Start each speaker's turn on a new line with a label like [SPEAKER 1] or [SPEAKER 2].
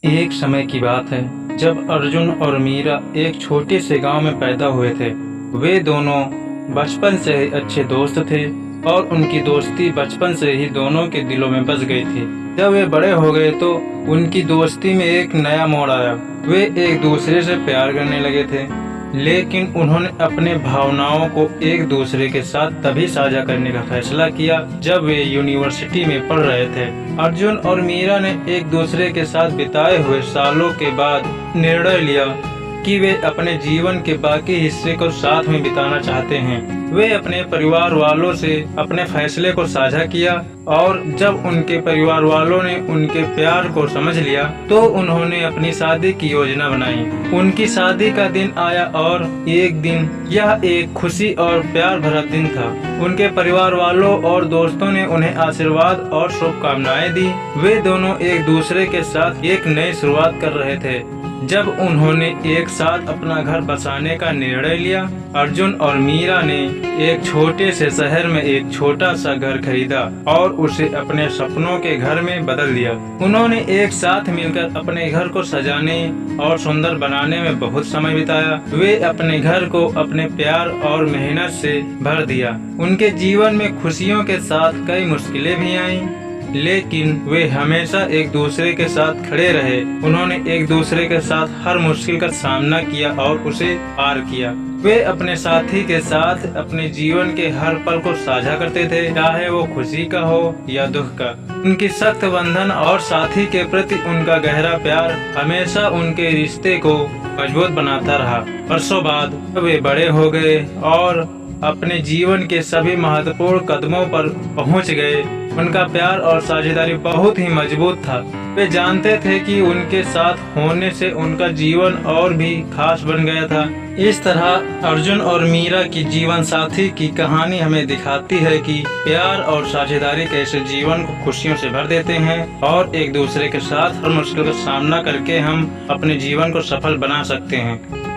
[SPEAKER 1] एक समय की बात है जब अर्जुन और मीरा एक छोटे से गांव में पैदा हुए थे। वे दोनों बचपन से ही अच्छे दोस्त थे और उनकी दोस्ती बचपन से ही दोनों के दिलों में बस गई थी। जब वे बड़े हो गए तो उनकी दोस्ती में एक नया मोड़ आया। वे एक दूसरे से प्यार करने लगे थे, लेकिन उन्होंने अपने भावनाओं को एक दूसरे के साथ तभी साझा करने का फैसला किया जब वे यूनिवर्सिटी में पढ़ रहे थे। अर्जुन और मीरा ने एक दूसरे के साथ बिताए हुए सालों के बाद निर्णय लिया कि वे अपने जीवन के बाकी हिस्से को साथ में बिताना चाहते हैं। वे अपने परिवार वालों से अपने फैसले को साझा किया और जब उनके परिवार वालों ने उनके प्यार को समझ लिया तो उन्होंने अपनी शादी की योजना बनाई। उनकी शादी का दिन आया और एक दिन यह एक खुशी और प्यार भरा दिन था। उनके परिवार वालों और दोस्तों ने उन्हें आशीर्वाद और शुभकामनाएं दी। वे दोनों एक दूसरे के साथ एक नई शुरुआत कर रहे थे। जब उन्होंने एक साथ अपना घर बसाने का निर्णय लिया, अर्जुन और मीरा ने एक छोटे से शहर में एक छोटा सा घर खरीदा और उसे अपने सपनों के घर में बदल दिया। उन्होंने एक साथ मिलकर अपने घर को सजाने और सुंदर बनाने में बहुत समय बिताया। वे अपने घर को अपने प्यार और मेहनत से भर दिया। उनके जीवन में खुशियों के साथ कई मुश्किलें भी आईं, लेकिन वे हमेशा एक दूसरे के साथ खड़े रहे। उन्होंने एक दूसरे के साथ हर मुश्किल का सामना किया और उसे पार किया। वे अपने साथी के साथ अपने जीवन के हर पल को साझा करते थे, चाहे वो खुशी का हो या दुख का। उनकी सख्त बंधन और साथी के प्रति उनका गहरा प्यार हमेशा उनके रिश्ते को मजबूत बनाता रहा। वर्षों बाद वे बड़े हो गए और अपने जीवन के सभी महत्वपूर्ण कदमों पर पहुंच गए। उनका प्यार और साझेदारी बहुत ही मजबूत था। वे जानते थे कि उनके साथ होने से उनका जीवन और भी खास बन गया था। इस तरह अर्जुन और मीरा की जीवन साथी की कहानी हमें दिखाती है कि प्यार और साझेदारी कैसे जीवन को खुशियों से भर देते हैं और एक दूसरे के साथ हर मुश्किल का सामना करके हम अपने जीवन को सफल बना सकते हैं।